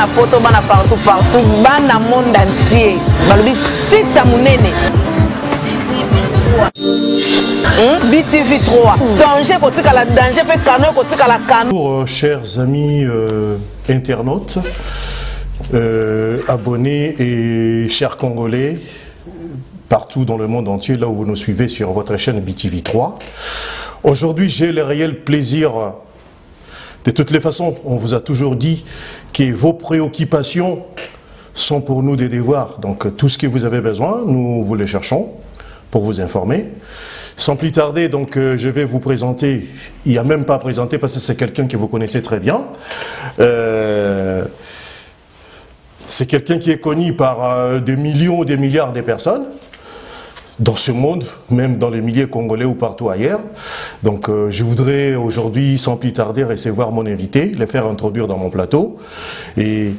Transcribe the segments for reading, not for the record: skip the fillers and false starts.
bana poto bana partout bana monde entier balobi site ya munene BTV 3 danger kotika la danger pe kano kotika la kano. Bonjour chers amis internautes, abonnés et chers Congolais partout dans le monde entier, là où vous nous suivez sur votre chaîne BTV 3. Aujourd'hui, j'ai le réel plaisir. De toutes les façons, on vous a toujours dit que vos préoccupations sont pour nous des devoirs. Donc tout ce que vous avez besoin, nous vous les cherchons pour vous informer. Sans plus tarder, donc je vais vous présenter, il n'y a même pas à présenter parce que c'est quelqu'un que vous connaissez très bien. C'est quelqu'un qui est connu par des millions, des milliards de personnes dans ce monde, même dans les milliers congolais ou partout ailleurs. Donc je voudrais aujourd'hui, sans plus tarder, recevoir mon invité, le faire introduire dans mon plateau. Et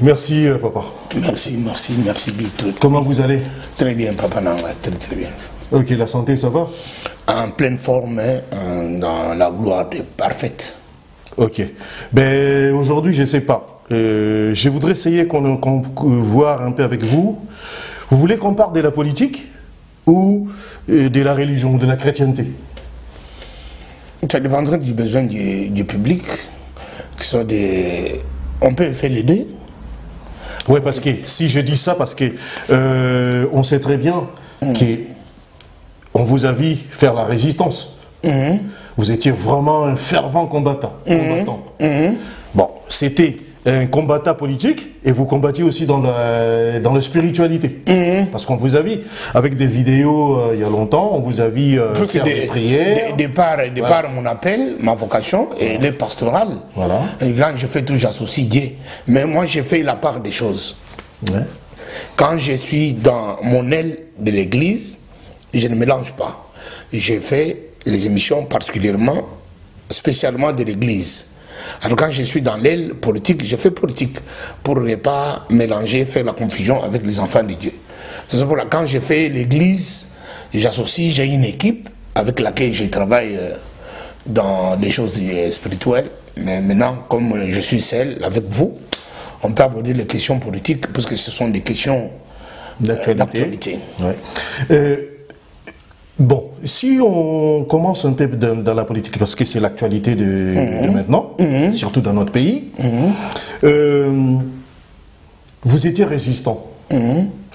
merci papa. Merci Bito. Comment vous allez? Très bien papa, très bien. Ok, la santé ça va? En pleine forme, hein, dans la gloire parfaite. Ok. Ben aujourd'hui je ne sais pas. Je voudrais essayer qu'on voir un peu avec vous. Vous voulez qu'on parle de la politique ou de la religion, de la chrétienté? Ça dépendrait du besoin du public. Que ce soit des... On peut faire les deux. Oui, parce que si je dis ça, parce que on sait très bien qu'on vous a vu faire la résistance. Vous étiez vraiment un fervent combattant. Bon, c'était un combattant politique et vous combattiez aussi dans la spiritualité. Parce qu'on vous a vu avec des vidéos il y a longtemps, on vous a vu faire des prières. Départ mon appel, ma vocation, et les pastorales. Voilà. Et quand je fais tout, j'associe Dieu. Mais moi, j'ai fait la part des choses. Ouais. Quand je suis dans mon aile de l'église, je ne mélange pas. J'ai fait les émissions particulièrement, spécialement de l'église. Alors quand je suis dans l'aile politique, je fais politique pour ne pas mélanger, faire la confusion avec les enfants de Dieu. C'est pour ça que quand je fais l'église, j'associe, j'ai une équipe avec laquelle je travaille dans des choses spirituelles. Mais maintenant, comme je suis seul avec vous, on peut aborder les questions politiques parce que ce sont des questions d'actualité. Ouais. Bon, si on commence un peu dans la politique, parce que c'est l'actualité de maintenant, surtout dans notre pays, vous étiez résistant.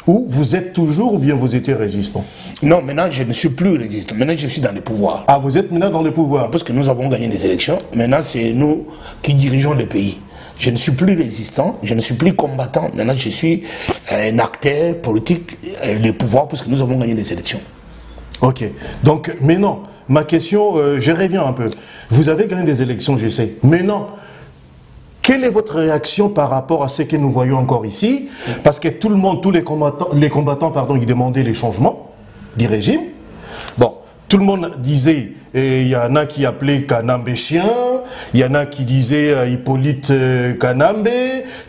Ou vous êtes toujours, ou bien vous étiez résistant? Non, maintenant je ne suis plus résistant. Maintenant je suis dans le pouvoir. Ah, vous êtes maintenant dans le pouvoir? Parce que nous avons gagné les élections. Maintenant c'est nous qui dirigeons le pays. Je ne suis plus résistant, je ne suis plus combattant. Maintenant je suis un acteur politique, le pouvoir, parce que nous avons gagné les élections. Ok, donc maintenant, ma question, je reviens un peu. Vous avez gagné des élections, je sais. Maintenant, quelle est votre réaction par rapport à ce que nous voyons encore ici? Parce que tout le monde, tous les combattants, pardon, ils demandaient les changements du régime. Bon, tout le monde disait, il y en a qui appelaient Kanambe chien, il y en a qui disaient Hippolyte Kanambe,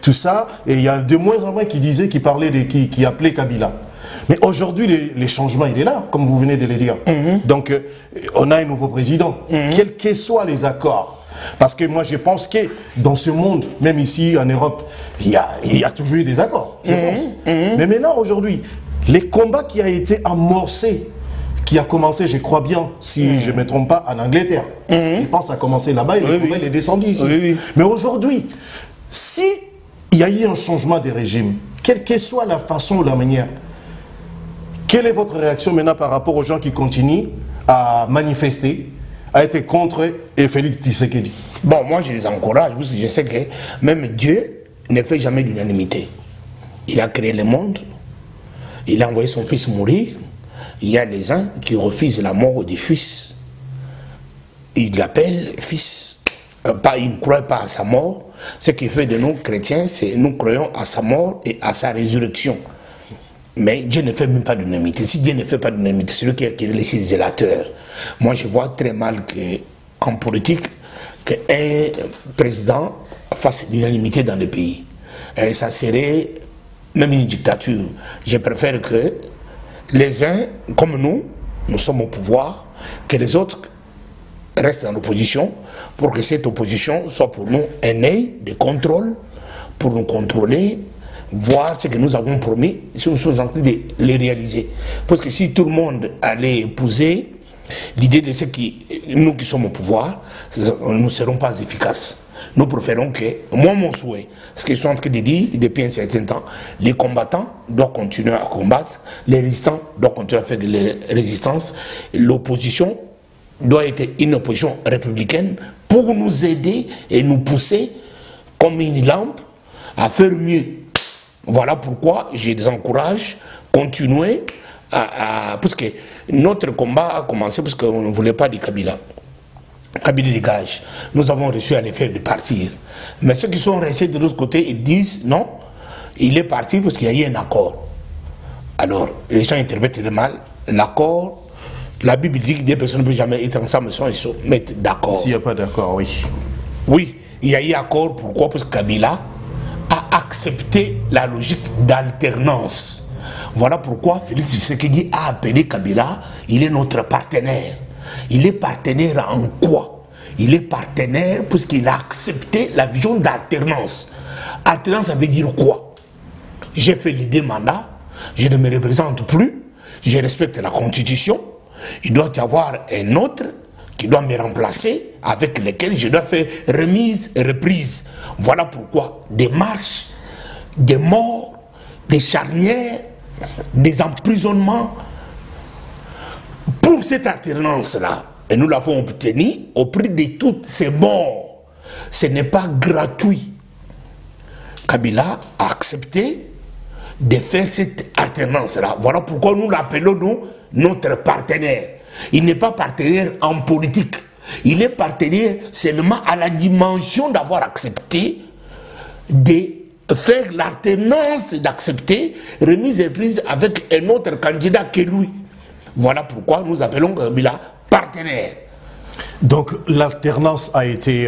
tout ça, et il y a de moins en moins qui disaient, qui parlaient qui appelaient Kabila. Mais aujourd'hui, les changements, il est là, comme vous venez de le dire. Donc, on a un nouveau président, quels que soient les accords. Parce que moi, je pense que dans ce monde, même ici en Europe, il y a toujours eu des accords, je pense. Mais maintenant, aujourd'hui, les combats qui ont été amorcés, qui a commencé, je crois bien, si je ne me trompe pas, en Angleterre. Je pense que ça a commencé là-bas et il est descendu ici. Mais aujourd'hui, si il y a eu un changement de régime, quelle que soit la façon ou la manière, quelle est votre réaction maintenant par rapport aux gens qui continuent à manifester, à être contre Félix Tshisekedi? Bon, moi je les encourage parce que je sais que même Dieu ne fait jamais l'unanimité. Il a créé le monde, il a envoyé son fils mourir. Il y a les uns qui refusent la mort du fils. Il l'appelle fils. Il ne croit pas à sa mort. Ce qui fait de nous chrétiens, c'est nous croyons à sa mort et à sa résurrection. Mais Dieu ne fait même pas d'unanimité. Si Dieu ne fait pas d'unanimité, c'est lui qui a créé les zélateurs. Moi, je vois très mal qu'en politique, qu'un président fasse l'unanimité dans le pays. Et ça serait même une dictature. Je préfère que les uns, comme nous sommes au pouvoir, que les autres restent dans l'opposition pour que cette opposition soit pour nous un œil de contrôle pour nous contrôler, voir ce que nous avons promis, si nous sommes en train de les réaliser. Parce que si tout le monde allait épouser l'idée de nous qui sommes au pouvoir, nous ne serons pas efficaces. Nous préférons que, moi mon souhait, ce que je suis en train de dire depuis un certain temps, les combattants doivent continuer à combattre, les résistants doivent continuer à faire de la résistance, l'opposition doit être une opposition républicaine pour nous aider et nous pousser comme une lampe à faire mieux. Voilà pourquoi je les encourage à continuer parce que notre combat a commencé parce qu'on ne voulait pas de Kabila. Kabila dégage. Nous avons reçu à les faire de partir. Mais ceux qui sont restés de l'autre côté, ils disent non, il est parti parce qu'il y a eu un accord. Alors, les gens interprètent mal. L'accord, la Bible dit que des personnes ne peuvent jamais être ensemble sans se mettre d'accord. S'il n'y a pas d'accord, oui. Oui, il y a eu accord. Pourquoi? Parce que Kabila a accepté la logique d'alternance. Voilà pourquoi Félix Tshisekedi a appelé Kabila, il est notre partenaire. Il est partenaire en quoi? Il est partenaire parce qu'il a accepté la vision d'alternance. Alternance, ça veut dire quoi? J'ai fait les 2 mandats, je ne me représente plus, je respecte la Constitution, il doit y avoir un autre qui doit me remplacer, avec lequel je dois faire remise et reprise. Voilà pourquoi des marches, des morts, des charnières, des emprisonnements, pour cette alternance-là, et nous l'avons obtenu au prix de toutes ces morts. Ce n'est pas gratuit. Kabila a accepté de faire cette alternance-là. Voilà pourquoi nous l'appelons nous, notre partenaire. Il n'est pas partenaire en politique. Il est partenaire seulement à la dimension d'avoir accepté de faire l'alternance, d'accepter remise et prise avec un autre candidat que lui. Voilà pourquoi nous appelons Kabila partenaire. Donc l'alternance a été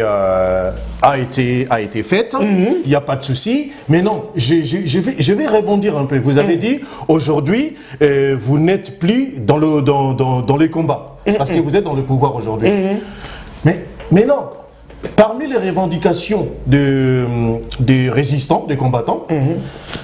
faite, il n'y a pas de souci. Mais non, je vais rebondir un peu. Vous avez dit, aujourd'hui, vous n'êtes plus dans les combats, parce que vous êtes dans le pouvoir aujourd'hui. Mais non, parmi les revendications des résistants, des combattants,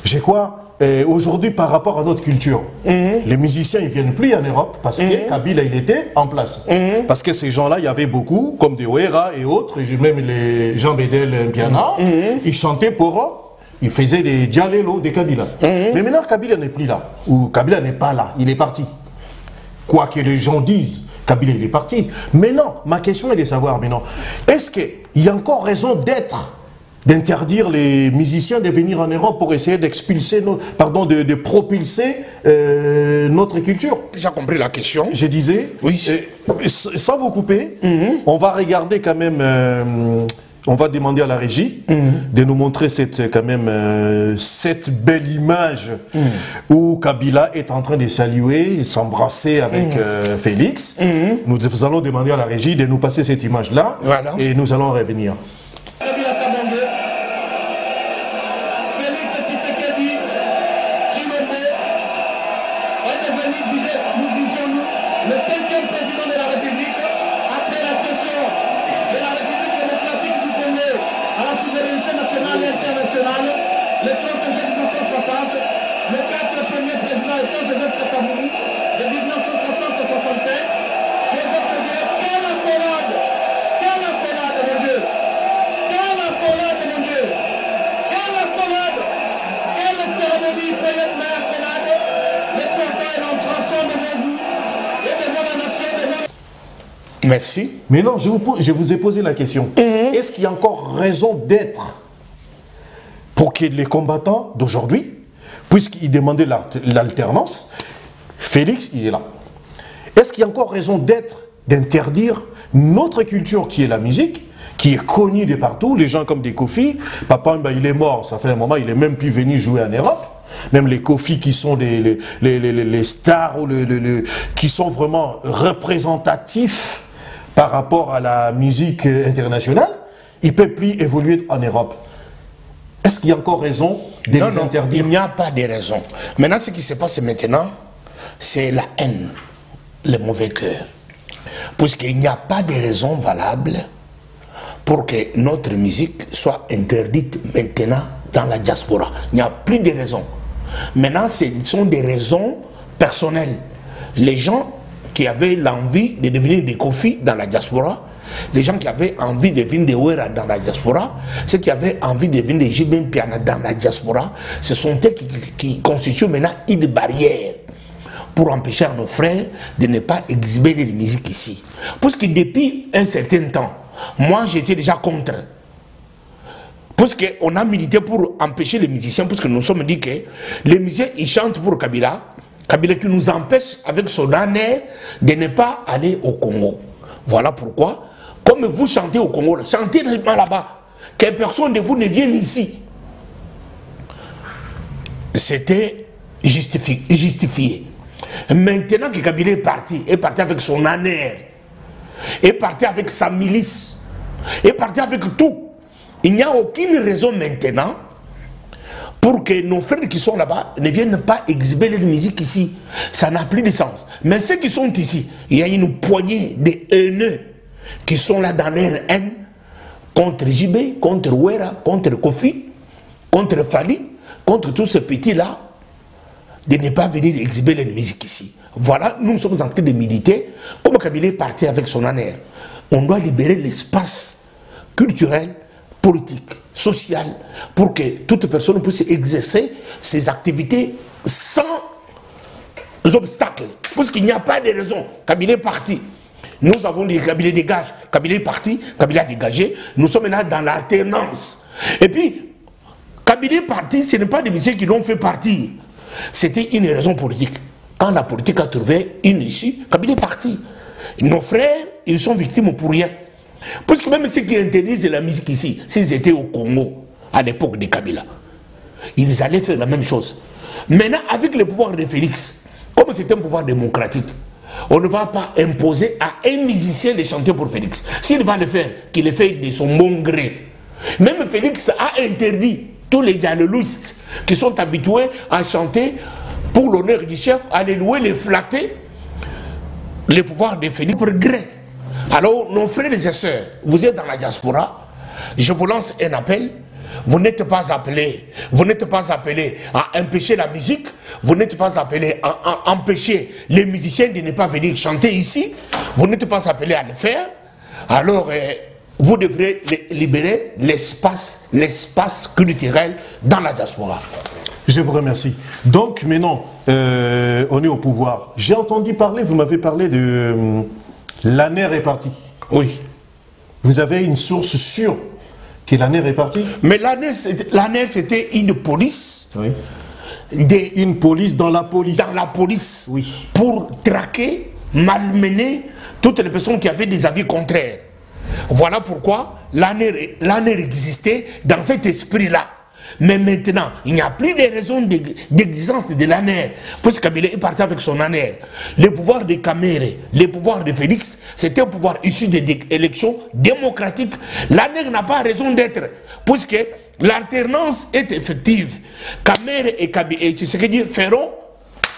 j'ai quoi? Aujourd'hui, par rapport à notre culture, les musiciens ils viennent plus en Europe parce que Kabila il était en place. Parce que ces gens-là, il y avait beaucoup, comme des Ouera et autres, même les Jean Bédel Mpiana, ils chantaient pour eux, ils faisaient des dialélo de Kabila. Mais maintenant, Kabila n'est plus là, ou Kabila n'est pas là, il est parti. Quoi que les gens disent, Kabila il est parti. Mais non, ma question est de savoir maintenant, est-ce qu'il y a encore raison d'interdire les musiciens de venir en Europe pour essayer d'expulser, de propulser notre culture? J'ai compris la question. Je disais, oui. Sans vous couper, on va regarder quand même, on va demander à la régie de nous montrer cette belle image où Kabila est en train de saluer, s'embrasser avec Félix. Nous allons demander à la régie de nous passer cette image-là, voilà. Et nous allons revenir. Merci. Mais non, je vous ai posé la question. Est-ce qu'il y a encore raison d'être pour que les combattants d'aujourd'hui, puisqu'ils demandaient l'alternance, Félix, il est là. Est-ce qu'il y a encore raison d'être, d'interdire notre culture qui est la musique, qui est connue de partout, les gens comme des Kofi, Papa, il est mort, ça fait un moment, il n'est même plus venu jouer en Europe. Même les Kofi qui sont les stars, ou qui sont vraiment représentatifs par rapport à la musique internationale, ils ne peuvent plus évoluer en Europe. Est-ce qu'il y a encore raison de les interdire? Il n'y a pas de raison. Maintenant, ce qui se passe maintenant, c'est la haine, le mauvais cœur. Puisqu'il n'y a pas de raison valable pour que notre musique soit interdite maintenant dans la diaspora. Il n'y a plus de raisons. Maintenant, ce sont des raisons personnelles. Les gens qui avaient l'envie de devenir des Kofi dans la diaspora, les gens qui avaient envie de devenir des Wera dans la diaspora, ceux qui avaient envie de devenir des Jibin Piana dans la diaspora, ce sont eux qui constituent maintenant une barrière pour empêcher à nos frères de ne pas exhiber les musiques ici. Parce que depuis un certain temps, moi j'étais déjà contre. Parce qu'on a milité pour empêcher les musiciens, parce que nous sommes dit que les musiciens ils chantent pour Kabila, Kabila qui nous empêche avec son air de ne pas aller au Congo. Voilà pourquoi, comme vous chantez au Congo, chantez là-bas, que personne de vous ne vienne ici. C'était justifié. Maintenant que Kabila est parti avec son air, est parti avec sa milice, est parti avec tout. Il n'y a aucune raison maintenant pour que nos frères qui sont là-bas ne viennent pas exhiber leur musique ici. Ça n'a plus de sens. Mais ceux qui sont ici, il y a une poignée de haineux qui sont là dans leur haine contre JB, contre Wera, contre Kofi, contre Fali, contre tous ces petits-là, de ne pas venir exhiber leur musique ici. Voilà, nous sommes en train de militer. Comme Kabila est parti avec son aner, on doit libérer l'espace culturel, politique, social, pour que toute personne puisse exercer ses activités sans obstacles. Parce qu'il n'y a pas de raison. Kabila est parti. Nous avons dit Kabila dégage. Kabila est parti, Kabila a dégagé. Nous sommes maintenant dans l'alternance. Et puis, Kabila est parti, ce n'est pas des musiciens qui l'ont fait partir. C'était une raison politique. Quand la politique a trouvé une issue, Kabila est parti. Nos frères, ils sont victimes pour rien. Parce que même ceux qui interdisent la musique ici, s'ils étaient au Congo, à l'époque de Kabila, ils allaient faire la même chose. Maintenant, avec le pouvoir de Félix, comme c'est un pouvoir démocratique, on ne va pas imposer à un musicien de chanter pour Félix. S'il va le faire, qu'il le fait de son bon gré. Même Félix a interdit tous les dialoguistes qui sont habitués à chanter pour l'honneur du chef, à les louer, les flatter, le pouvoir de Félix pour gré. Alors, nos frères et sœurs, vous êtes dans la diaspora, je vous lance un appel. Vous n'êtes pas appelés à empêcher la musique, vous n'êtes pas appelés à empêcher les musiciens de ne pas venir chanter ici, vous n'êtes pas appelés à le faire. Alors, vous devrez libérer l'espace culturel dans la diaspora. Je vous remercie. Donc, maintenant, on est au pouvoir. J'ai entendu parler, vous m'avez parlé de... l'ANER est parti. Oui. Vous avez une source sûre que l'ANER est parti? Mais l'ANER, c'était une police. Oui. Une police dans la police. Dans la police. Oui. Pour traquer, malmener toutes les personnes qui avaient des avis contraires. Voilà pourquoi l'ANER existait dans cet esprit-là. Mais maintenant, il n'y a plus de raison d'existence de l'ANER. Parce que Kabila est parti avec son ANER. Le pouvoir de Kamere, le pouvoir de Félix, c'était un pouvoir issu des élections démocratiques. L'ANER n'a pas raison d'être. Puisque l'alternance est effective. Kamere et Tshisekedi feront,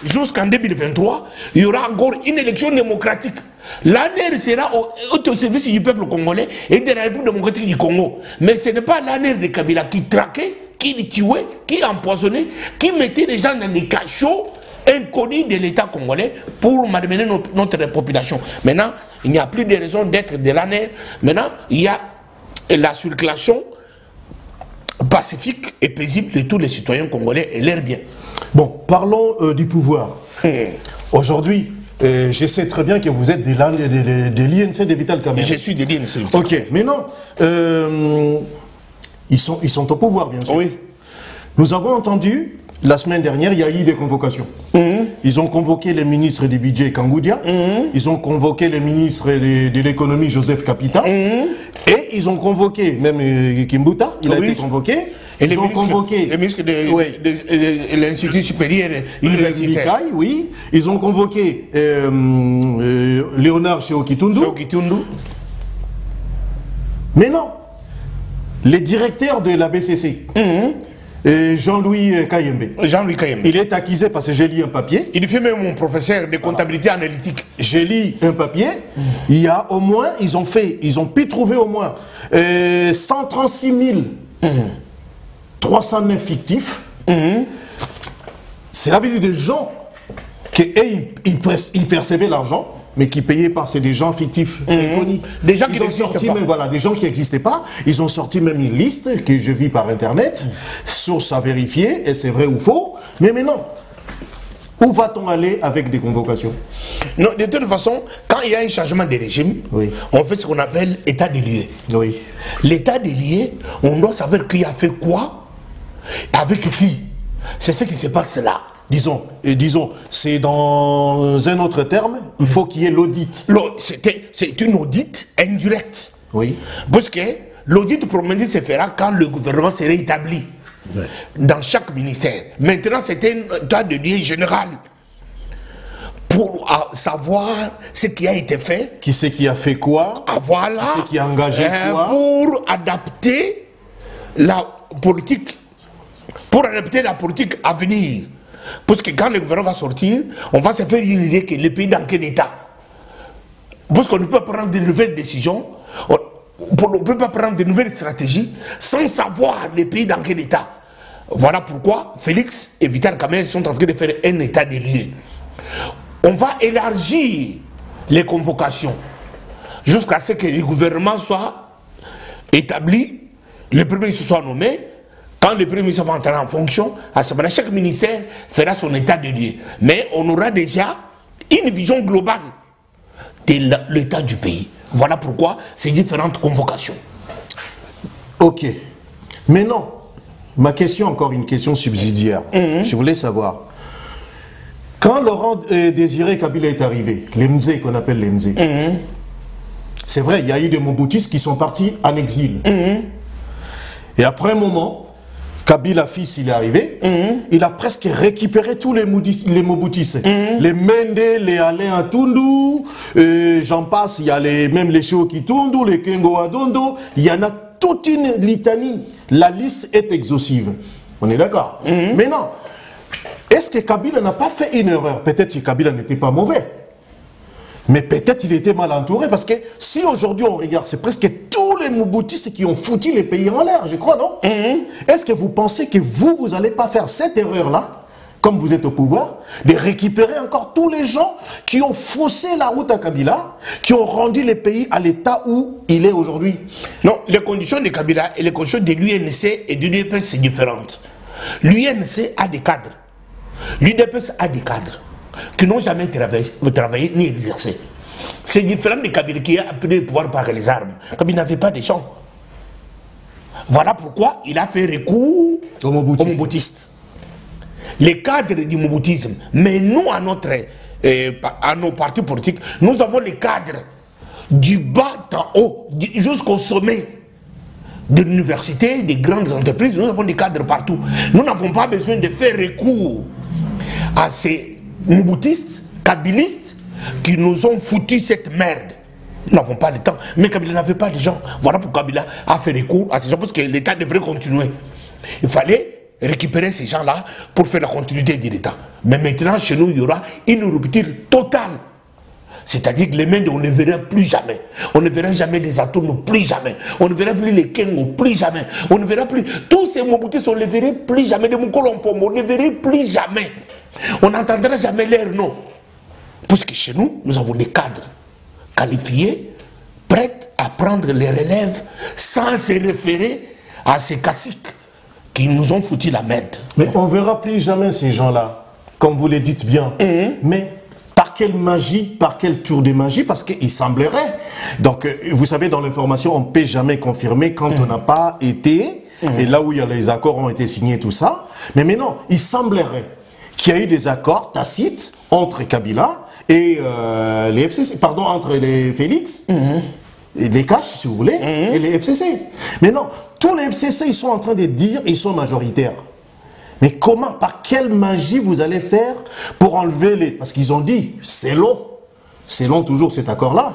jusqu'en 2023, il y aura encore une élection démocratique. L'ANER sera au service du peuple congolais et de la République démocratique du Congo. Mais ce n'est pas l'ANER de Kabila qui traquait, qui tuait, qui empoisonnait, qui mettait les gens dans des cachots inconnus de l'État congolais pour malmener notre population. Maintenant, il n'y a plus de raison d'être de l'ANER. Maintenant, il y a la circulation pacifique et paisible de tous les citoyens congolais et leurs biens. Bon, parlons du pouvoir. Aujourd'hui, je sais très bien que vous êtes de l'INC de Vital Kamerhe. Je suis de l'INC. Ok, mais non, ils sont au pouvoir, bien sûr. Oui. Nous avons entendu, la semaine dernière, il y a eu des convocations. Ils ont convoqué le ministre du budget Kangoudia, ils ont convoqué le ministre de l'économie Joseph Kapita, et ils ont convoqué même Kimbuta, il a été convoqué. Ils ont convoqué le ministre de l'Institut supérieur universitaire. Oui. Ils ont convoqué Léonard Séokitundu. Mais non, les directeurs de la BCC, Jean-Louis Kayembe. Jean-Louis Kayembe. Il est accusé parce que j'ai lu un papier. Il fait même mon professeur de comptabilité analytique. J'ai lu un papier. Il y a au moins, ils ont pu trouver au moins 136 309 fictifs. C'est la vie des gens qui ils percevaient l'argent, mais qui payaient par c'est des gens fictifs inconnus. Des gens qui ils ont sorti même, voilà, des gens qui n'existaient pas. Ils ont sorti même une liste que je vis par internet, source à vérifier, et c'est vrai ou faux. Mais maintenant, où va-t-on aller avec des convocations? Non, de toute façon, quand il y a un changement de régime, on fait ce qu'on appelle état des lieux. Oui. L'état des lieux, on doit savoir qui a fait quoi, avec qui. C'est ce qui se passe là. Disons, c'est dans un autre terme, il faut qu'il y ait l'audit. C'est une audit indirecte. Oui. Parce que l'audit proprement se fera quand le gouvernement sera établi. Ouais. Dans chaque ministère. Maintenant, c'est un état de lieu général. Pour savoir ce qui a été fait. Qui c'est qui a fait quoi? Voilà. Qui c'est qui a engagé quoi? Pour adapter la politique. Pour adapter la politique à venir. Parce que quand le gouvernement va sortir, on va se faire une idée que le pays dans quel état. Parce qu'on ne peut pas prendre de nouvelles décisions, on ne peut pas prendre de nouvelles stratégies sans savoir le pays dans quel état. Voilà pourquoi Félix et Vital Kamerhe sont en train de faire un état des lieux. On va élargir les convocations jusqu'à ce que le gouvernement soit établi, le premier ministre soit nommé. Quand le Premier ministre va entrer en fonction, à ce moment-là, chaque ministère fera son état de lieu. Mais on aura déjà une vision globale de l'état du pays. Voilà pourquoi ces différentes convocations. Ok. Mais non, ma question, encore une question subsidiaire. Je voulais savoir, quand Laurent Désiré Kabila est arrivé, l'EMZ qu'on appelle l'EMZ, c'est vrai, il y a eu des Mobutistes qui sont partis en exil. Et après un moment, Kabila fils, il est arrivé, il a presque récupéré tous les Mobutistes. Les Mende, les Alain Atundu, j'en passe, il y a même les Cheo Kitundu, les Kengo Adondo, il y en a toute une litanie. La liste est exhaustive. On est d'accord? Maintenant, est-ce que Kabila n'a pas fait une erreur? Peut-être que Kabila n'était pas mauvais. Mais peut-être il était mal entouré, parce que si aujourd'hui on regarde, c'est presque tous les Mobutistes qui ont foutu les pays en l'air, je crois, non? Est-ce que vous pensez que vous n'allez pas faire cette erreur-là, comme vous êtes au pouvoir, de récupérer encore tous les gens qui ont faussé la route à Kabila, qui ont rendu les pays à l'état où il est aujourd'hui? Non, les conditions de Kabila et les conditions de l'UNC et de l'UDPS sont différentes. L'UNC a des cadres, l'UDPS a des cadres qui n'ont jamais travaillé ni exercé. C'est différent de Kabila qui a pris le pouvoir par les armes. Kabila n'avait pas de champs. Voilà pourquoi il a fait recours aux Mobutistes. Les cadres du Mobutisme, mais nous, à nos partis politiques, nous avons les cadres du bas en haut, jusqu'au sommet de l'université, des grandes entreprises. Nous avons des cadres partout. Nous n'avons pas besoin de faire recours à ces Mobutistes, kabilistes, qui nous ont foutu cette merde. Nous n'avons pas le temps. Mais Kabila n'avait pas de gens. Voilà pourquoi Kabila a fait recours à ces gens, parce que l'État devrait continuer. Il fallait récupérer ces gens-là pour faire la continuité de l'État. Mais maintenant, chez nous, il y aura une rupture totale. C'est-à-dire que les Mendes, on ne verra plus jamais. On ne verra jamais des atomes, plus jamais. On ne verra plus les Kengo, plus jamais. On ne verra plus. Tous ces Mobutistes, on ne les verra plus jamais. Les Moukolompomo, on ne les verra plus jamais. On n'entendra jamais leur nom. Parce que chez nous, nous avons des cadres qualifiés, prêts à prendre les relèves sans se référer à ces caciques qui nous ont foutu la merde. Mais on ne verra plus jamais ces gens-là, comme vous le dites bien. Mais par quelle magie, par quel tour de magie? Parce qu'il semblerait. Donc, vous savez, dans l'information, on ne peut jamais confirmer quand on n'a pas été, et là où il y a les accords ont été signés, tout ça. Mais maintenant, il semblerait qu'il y a eu des accords tacites entre Kabila et les FCC, pardon, entre les Félix, et les Cash, si vous voulez, et les FCC. Mais non, tous les FCC, ils sont en train de dire ils sont majoritaires. Mais comment, par quelle magie vous allez faire pour enlever les... Parce qu'ils ont dit, c'est long toujours cet accord-là.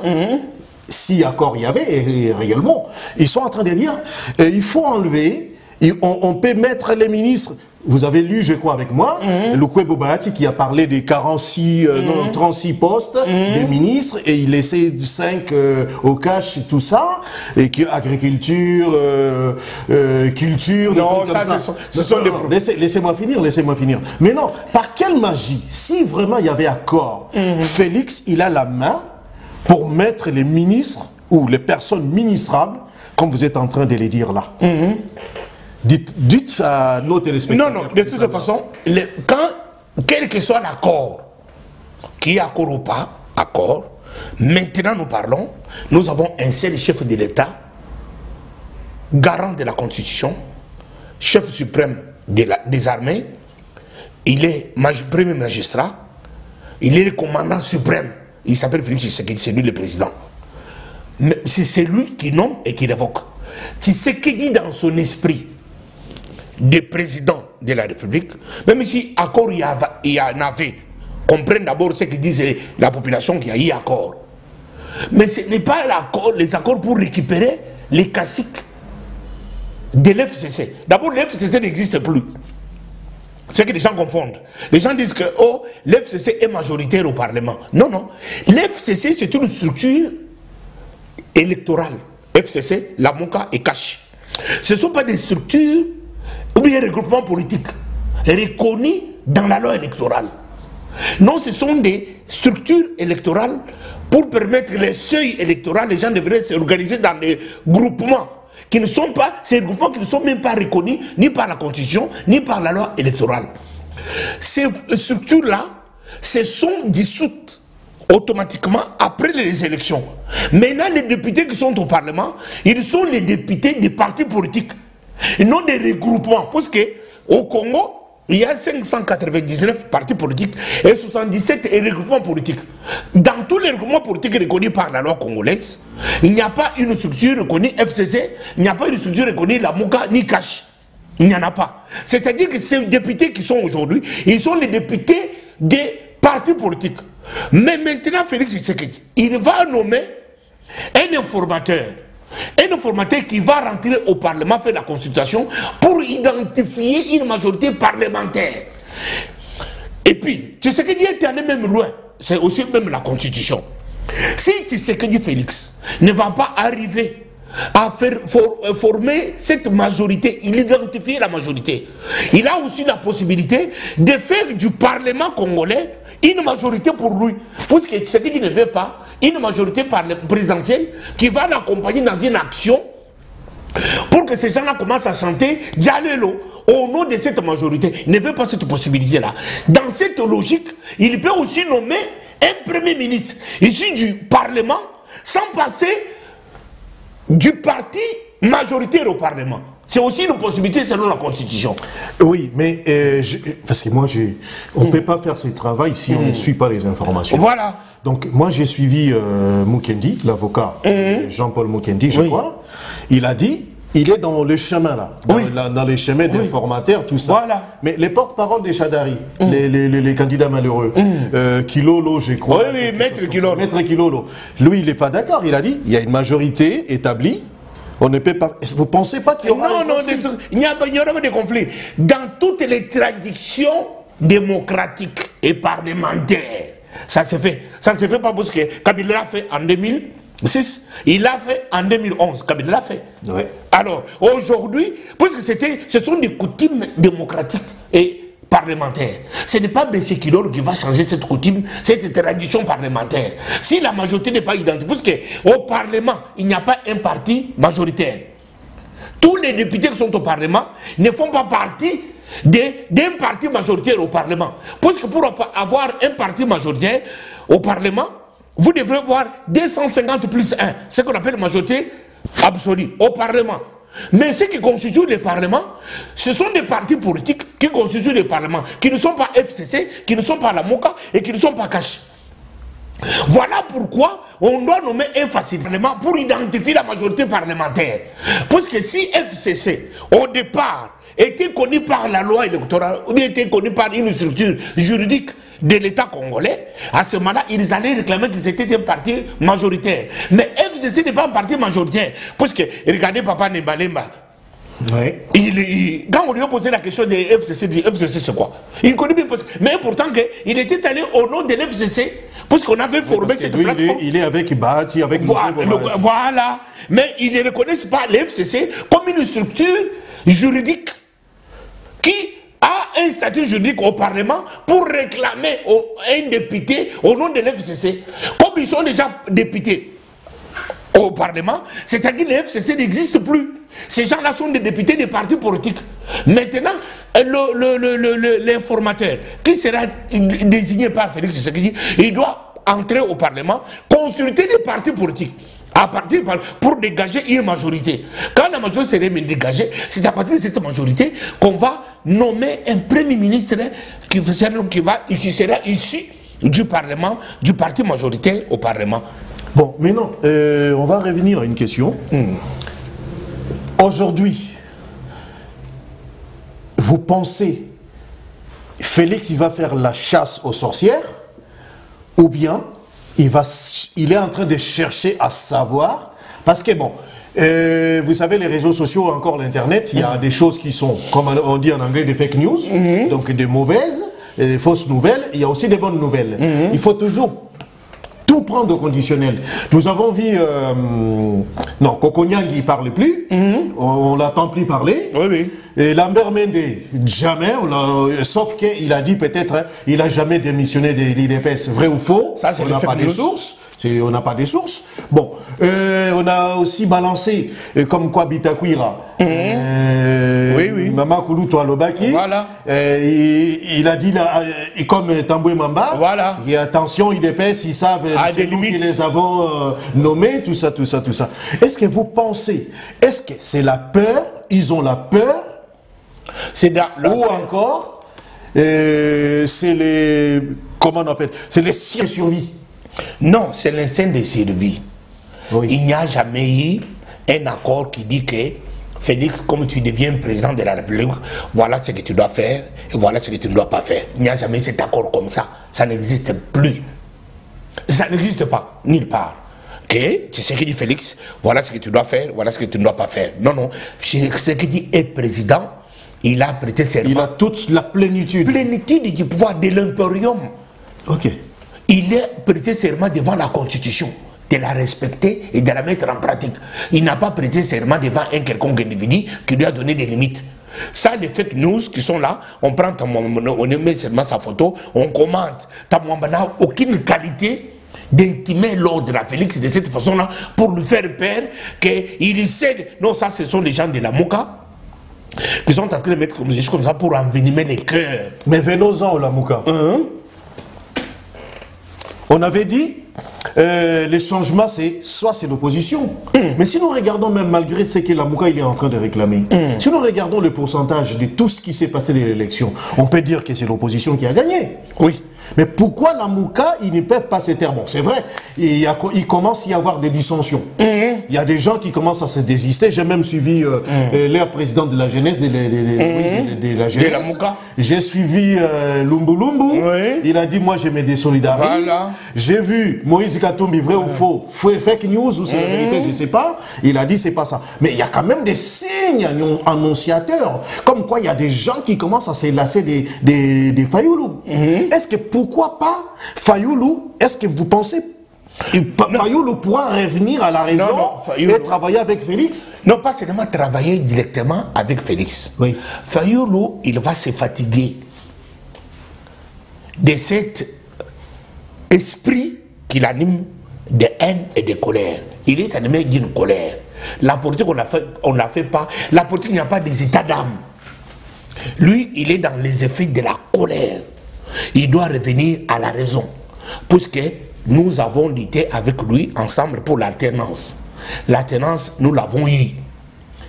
Si accord il y avait, et réellement, ils sont en train de dire, il faut enlever On peut mettre les ministres. Vous avez lu, je crois, avec moi, Lukwebo Bobayati qui a parlé des 36 postes des ministres et il laissait 5 au cash, tout ça, et qui agriculture, culture, des trucs comme ça. Ce sont des... Laissez-moi finir. Mais non, par quelle magie, si vraiment il y avait accord, Félix, il a la main pour mettre les ministres ou les personnes ministrables, comme vous êtes en train de les dire là. Dites à nos téléspectateurs. Non, de toute façon, quel que soit l'accord, qu'il y ait accord ou pas, accord, maintenant nous parlons, nous avons un seul chef de l'État, garant de la Constitution, chef suprême des armées, il est premier magistrat, il est le commandant suprême, il s'appelle Félix Tshisekedi, c'est lui le président. C'est lui qui nomme et qui révoque. Tshisekedi dans son esprit, des présidents de la République, même si accord il y en avait, comprennent d'abord ce que disent la population qui a eu accord. Mais ce n'est pas les accords pour récupérer les caciques de l'FCC. D'abord, l'FCC n'existe plus. C'est que les gens confondent. Les gens disent que l'FCC est majoritaire au Parlement. Non. L'FCC, c'est une structure électorale. FCC, la MOCA et CACH. Ce ne sont pas des structures ou bien des regroupements politiques reconnus dans la loi électorale. Non, ce sont des structures électorales pour permettre les seuils électoraux. Les gens devraient s'organiser dans des groupements qui ne sont pas, ces groupements qui ne sont même pas reconnus ni par la Constitution, ni par la loi électorale. Ces structures-là se sont dissoutes automatiquement après les élections. Maintenant, les députés qui sont au Parlement, ils sont les députés des partis politiques, et non des regroupements. Parce qu'au Congo, il y a 599 partis politiques et 77 regroupements politiques. Dans tous les regroupements politiques reconnus par la loi congolaise, il n'y a pas une structure reconnue FCC, il n'y a pas une structure reconnue la MOCA ni CACH. Il n'y en a pas. C'est-à-dire que ces députés qui sont aujourd'hui, ils sont les députés des partis politiques. Mais maintenant, Félix Tshisekedi, il va nommer un informateur qui va rentrer au Parlement, faire la consultation pour identifier une majorité parlementaire. Et puis, Tshisekedi est allé même loin, c'est aussi même la Constitution. Si Tshisekedi Félix ne va pas arriver à faire former cette majorité, il identifie la majorité, il a aussi la possibilité de faire du Parlement congolais une majorité pour lui, puisque Tshisekedi ne veut pas une majorité présidentielle qui va l'accompagner dans une action pour que ces gens-là commencent à chanter Djalelo au nom de cette majorité. Il ne veut pas cette possibilité-là. Dans cette logique, il peut aussi nommer un premier ministre issu du Parlement sans passer du parti majoritaire au Parlement. C'est aussi une possibilité selon la Constitution. Oui, mais parce que moi, on ne peut pas faire ce travail si on ne suit pas les informations. Voilà. Donc, moi, j'ai suivi Mukendi, l'avocat, Jean-Paul Mukendi, je crois. Il a dit, il est dans le chemin, là, dans les chemins d'informateurs, tout ça. Voilà. Mais les porte-parole des Chadari, les candidats malheureux, Kilolo, je crois. Oui, Maître Kilolo. Maître Kilolo. Lui, il n'est pas d'accord. Il a dit, il y a une majorité établie. On ne peut pas. Vous ne pensez pas qu'il y aura un conflit? Non, il n'y aura pas de conflit. Dans toutes les traditions démocratiques et parlementaires, ça se fait. Ça ne se fait pas parce que Kabila l'a fait en 2006, il l'a fait en 2011. Kabila l'a fait. Ouais. Alors, aujourd'hui, parce que ce sont des coutumes démocratiques et parlementaires. Ce n'est pas M. Kilolo qui va changer cette coutume, cette tradition parlementaire. Si la majorité n'est pas identique, parce qu'au Parlement, il n'y a pas un parti majoritaire. Tous les députés qui sont au Parlement ne font pas partie d'un parti majoritaire au Parlement. Parce que pour avoir un parti majoritaire au Parlement, vous devrez avoir 250 plus 1, ce qu'on appelle majorité absolue au Parlement. Mais ce qui constitue le Parlement, ce sont des partis politiques qui constituent le Parlement, qui ne sont pas FCC, qui ne sont pas la MOCA et qui ne sont pas CACH. Voilà pourquoi on doit nommer un facilitateur pour identifier la majorité parlementaire. Parce que si FCC, au départ, était connu par la loi électorale, ou bien était connu par une structure juridique de l'État congolais, à ce moment-là, ils allaient réclamer que c'était un parti majoritaire. Mais FCC n'est pas un parti majoritaire. Parce que, regardez Papa Nembalemba, Oui. Quand on lui a posé la question des FCC, il dit FCC c'est quoi? Il connaît bien. Mais pourtant, il était allé au nom de l'FCC, puisqu'on avait formé cette plateforme. Il est avec Bahati, avec voilà. Mais ils ne reconnaissent pas l'FCC comme une structure juridique qui a un statut juridique au Parlement pour réclamer un député au nom de l'FCC. Comme ils sont déjà députés au Parlement, c'est-à-dire que le FCC n'existe plus. Ces gens-là sont des députés des partis politiques. Maintenant, l'informateur qui sera désigné par Félix Tshisekedi, il doit entrer au Parlement, consulter les partis politiques pour dégager une majorité. Quand la majorité sera dégagée, c'est à partir de cette majorité qu'on va nommer un premier ministre qui sera issu du Parlement, du parti majoritaire au Parlement. Bon, maintenant, on va revenir à une question. Aujourd'hui, vous pensez Félix il va faire la chasse aux sorcières ou bien il est en train de chercher à savoir, parce que bon, vous savez les réseaux sociaux, encore l'internet, il y a des choses qui sont, comme on dit en anglais, des fake news, donc des mauvaises, des fausses nouvelles, il y a aussi des bonnes nouvelles. Il faut toujours tout prendre au conditionnel. Nous avons vu, non, Kokonyang il ne parle plus, on ne l'attend plus parler. Oui, oui. Et Lambert Mende, jamais, sauf qu'il a dit peut-être, il n'a jamais démissionné de l'IDPS, vrai ou faux, ça, on n'a pas de sources. On n'a pas de sources. Bon, on a aussi balancé comme quoi Bitakwira. Oui, oui. Maman Koulou Toalobaki. Voilà. Il a dit, là, comme Tamboué Mamba, voilà. Et attention, IDPS, ils savent, c'est nous qui les avons nommés, tout ça, tout ça, tout ça. Est-ce que vous pensez, est-ce que c'est la peur, ils ont la peur, ou encore, c'est les, comment on appelle, c'est les survie? Non, c'est l'instinct de survie. Oui. Il n'y a jamais eu un accord qui dit que Félix, comme tu deviens président de la République, voilà ce que tu dois faire et voilà ce que tu ne dois pas faire. Il n'y a jamais cet accord comme ça. Ça n'existe plus. Ça n'existe pas, nulle part. Que tu sais qui dit Félix, voilà ce que tu dois faire, voilà ce que tu ne dois pas faire. Non, non. Ce qui dit est président, il a prêté serment. Il a toute la plénitude. Plénitude du pouvoir de l'impérium. Ok. Il est prêté serment devant la Constitution, de la respecter et de la mettre en pratique. Il n'a pas prêté serment devant un quelconque individu qui lui a donné des limites. Ça, les fake news qui sont là, on prend on met seulement sa photo, on commente. Tamouamba n'a aucune qualité d'intimer l'ordre à Félix de cette façon-là pour lui faire peur qu'il cède. Non, ça, ce sont les gens de la Mouka qui sont en train de mettre comme ça pour envenimer les cœurs. Mais venons-en au Lamouka. On avait dit, les changements, soit c'est l'opposition. Mais si nous regardons même malgré ce que Lamouka il est en train de réclamer, si nous regardons le pourcentage de tout ce qui s'est passé dans l'élection, on peut dire que c'est l'opposition qui a gagné. Oui. Mais pourquoi Lamouka, ils ne peuvent pas se taire? Bon, c'est vrai, il commence à y avoir des dissensions. Il y a des gens qui commencent à se désister. J'ai même suivi l'air président de la jeunesse, de la jeunesse. J'ai suivi Lumbu Lumbu. Oui. Il a dit, moi, je me désolidarise. Voilà. J'ai vu Moïse Katumbi, vrai ou faux, fake news ou c'est la vérité, je ne sais pas. Il a dit, c'est pas ça. Mais il y a quand même des signes annonciateurs. Comme quoi, il y a des gens qui commencent à se lasser des Fayoulou. Est-ce que pourquoi pas Fayoulou, est-ce que vous pensez Fayoulou pourra revenir à la raison et travailler avec Félix? Non, pas seulement travailler directement avec Félix. Oui. Fayoulou, il va se fatiguer de cet esprit qui l'anime de haine et de colère. Il est animé d'une colère. La politique, on ne la fait pas. La politique, il n'y a pas des états d'âme. Lui, il est dans les effets de la colère. Il doit revenir à la raison, puisque nous avons lutté avec lui ensemble pour l'alternance. L'alternance, nous l'avons eu,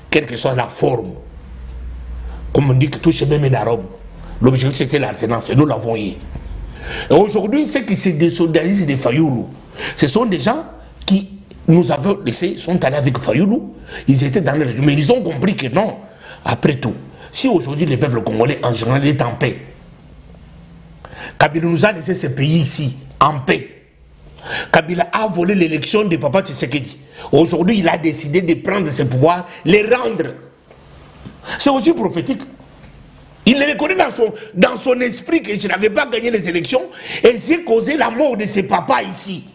quelle que soit la forme. Comme on dit que tout chemin mène à Rome. L'objectif c'était l'alternance et nous l'avons eu. Et aujourd'hui, ceux qui se désolidarisent de Fayoulou, ce sont des gens qui nous avons laissé, sont allés avec Fayoulou, ils étaient dans le régime, mais ils ont compris que non, après tout, si aujourd'hui le peuple congolais en général est en paix, Kabila nous a laissé ce pays ici, en paix. Kabila a volé l'élection de Papa Tshisekedi. Aujourd'hui, il a décidé de prendre ses pouvoirs, les rendre C'est aussi prophétique. Il le reconnaît dans son esprit que je n'avais pas gagné les élections et j'ai causé la mort de ses papas ici.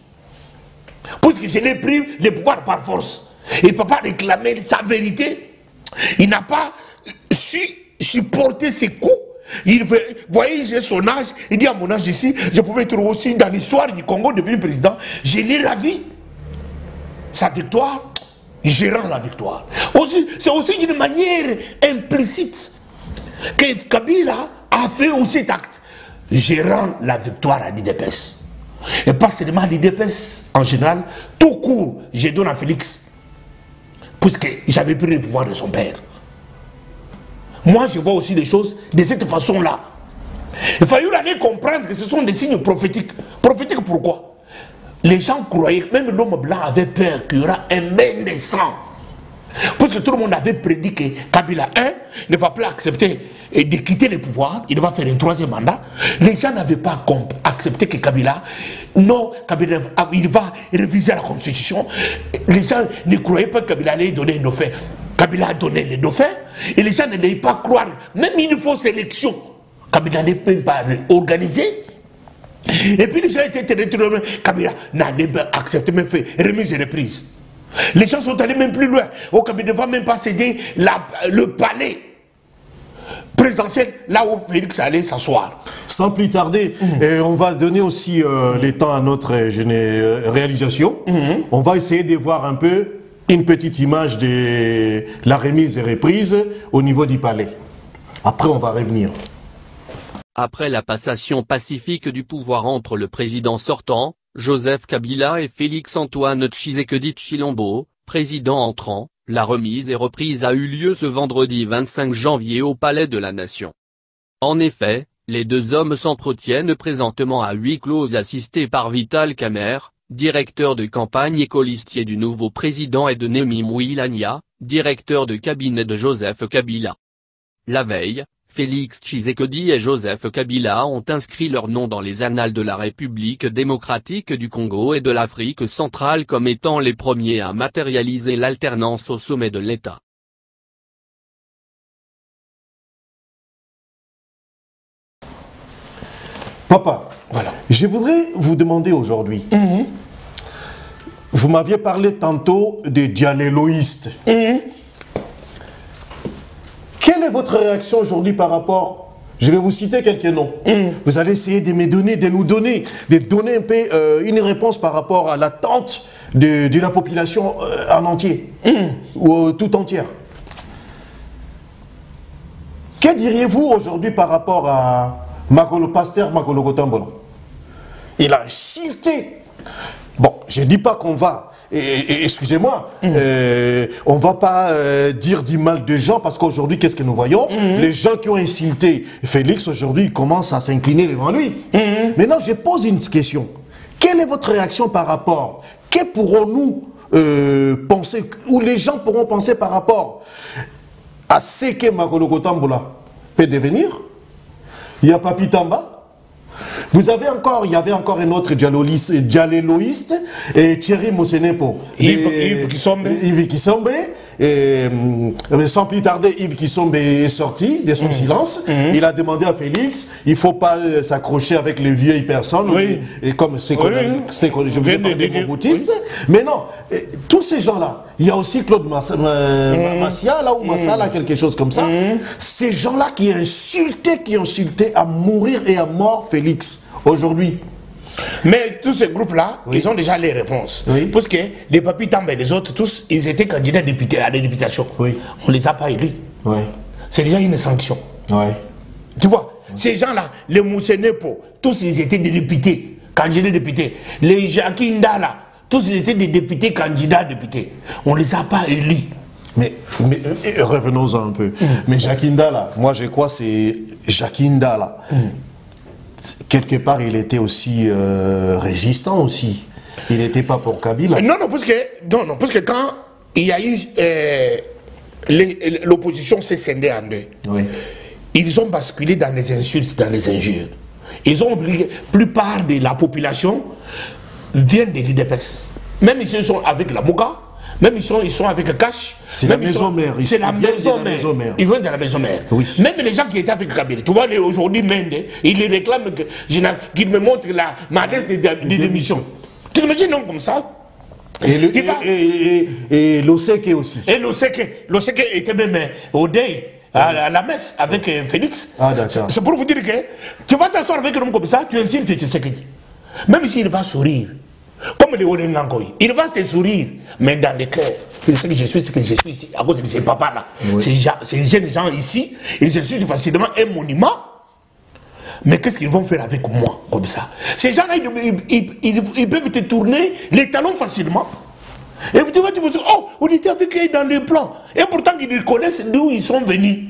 Puisque je l'ai pris le pouvoir par force. Et papa réclamait sa vérité. Il n'a pas su supporter ses coups. Il voyez, j'ai son âge. Il dit à mon âge ici, je pouvais être aussi dans l'histoire du Congo devenu président. Je l'ai ravi. Sa victoire, je rends la victoire. C'est aussi d'une manière implicite que Kabila a fait aussi cet acte. Je rends la victoire à l'IDPS. Et pas seulement à l'IDPS en général, tout court, je donne à Félix. Puisque j'avais pris le pouvoir de son père. Moi, je vois aussi des choses de cette façon-là. Il fallait comprendre que ce sont des signes prophétiques. Prophétiques pourquoi? Les gens croyaient, même l'homme blanc avait peur qu'il y aura un bain de sang. Parce que tout le monde avait prédit que Kabila 1 ne va plus accepter de quitter le pouvoir, il va faire un 3e mandat. Les gens n'avaient pas accepté que Kabila, non, Kabila, il va réviser la constitution. Les gens ne croyaient pas que Kabila allait donner un dauphin. Kabila a donné le dauphin et les gens n'allaient pas croire, même une fausse élection. Kabila n'est pas organisé. Et puis les gens étaient territoriaux, Kabila n'a pas accepté, même fait remise et reprise. Les gens sont allés même plus loin. Au Kabila ne va même pas céder le palais présidentiel, là où Félix allait s'asseoir. Sans plus tarder, on va donner aussi les temps à notre réalisation. On va essayer de voir un peu une petite image de la remise et reprise au niveau du palais. Après, on va revenir. Après la passation pacifique du pouvoir entre le président sortant, Joseph Kabila et Félix-Antoine Tshisekedi Tshilombo, président entrant, la remise et reprise a eu lieu ce vendredi 25 janvier au Palais de la Nation. En effet, les deux hommes s'entretiennent présentement à huis clos assistés par Vital Kamerhe, directeur de campagne et colistier du nouveau président et de Némi Mouilania, directeur de cabinet de Joseph Kabila. La veille, Félix Tshisekedi et Joseph Kabila ont inscrit leur nom dans les annales de la République démocratique du Congo et de l'Afrique centrale comme étant les premiers à matérialiser l'alternance au sommet de l'État. Papa, voilà. Je voudrais vous demander aujourd'hui, vous m'aviez parlé tantôt des dialéloïstes. Quelle est votre réaction aujourd'hui par rapport, je vais vous citer quelques noms, vous allez essayer de nous donner un peu une réponse par rapport à l'attente de la population en entier, ou tout entière. Que diriez-vous aujourd'hui par rapport à Pasteur Makolo Gotambola? Il a insulté. Bon, je ne dis pas qu'on va... Excusez-moi, on ne va pas dire du mal de gens parce qu'aujourd'hui, qu'est-ce que nous voyons? Les gens qui ont insulté Félix, aujourd'hui, ils commencent à s'incliner devant lui. Maintenant, je pose une question. Quelle est votre réaction par rapport? Que pourrons-nous penser, ou les gens pourront penser par rapport à ce que Makolo Gotambola peut devenir? Il y a Papi Tamba. Vous avez encore, il y avait encore un autre dialéloïste, et Thierry Mosenepo. Yves Kisombe. Et sans plus tarder, Yves Kisombe est sorti de son silence. Il a demandé à Félix, il ne faut pas s'accrocher avec les vieilles personnes, et comme c'est je vous ai parlé des boutistes. Mais non, tous ces gens-là, il y a aussi Claude Massia, là où Massala, quelque chose comme ça. Ces gens-là qui ont insulté à mourir et à mort Félix, aujourd'hui. Mais tous ces groupes-là, ils ont déjà les réponses. Parce que les Papi Tamba et les autres, tous, ils étaient candidats à la députation. On ne les a pas élus. C'est déjà une sanction. Tu vois, ces gens-là, les Moussenepo, tous ils étaient des députés, candidats députés. Les Jacques Ndala, tous ils étaient des députés, candidats députés. On ne les a pas élus. Mais revenons-en un peu. Mais Jacques Ndala, moi je crois que c'est Jacques Ndala. Quelque part, il était aussi résistant aussi. Il n'était pas pour Kabila. Non, parce que quand il y a eu l'opposition s'est scindée en deux. Ils ont basculé dans les insultes, dans les injures. Ils ont oublié, la plupart de la population vient de l'UDPS. Même ils sont avec la Mouka, Même ils sont avec cash. C'est la maison mère. C'est la maison mère. Ils viennent de la maison mère. Oui. Même les gens qui étaient avec Kabila. Tu vois, aujourd'hui, Mende, ils les réclament qu'ils me montrent ma lettre de démission. Tu t'imagines non comme ça? Et l'Oseke aussi. Et l'Oseke était même au deuil. À la messe avec Félix. Ah, d'accord. C'est pour vous dire que tu vas t'asseoir avec un homme comme ça, tu insultes Tshisekedi. Même s'il va sourire, comme les Orengangoy, il va te sourire, mais dans le cœur, il sait que je suis ce que je suis ici, à cause de ces papas-là. Oui. Ces jeunes gens ici, ils insultent facilement un monument. Mais qu'est-ce qu'ils vont faire avec moi, comme ça? Ces gens-là, ils peuvent te tourner les talons facilement. Et tu vas te dire, oh, on était avec eux dans le plan. Et pourtant, ils connaissent d'où ils sont venus.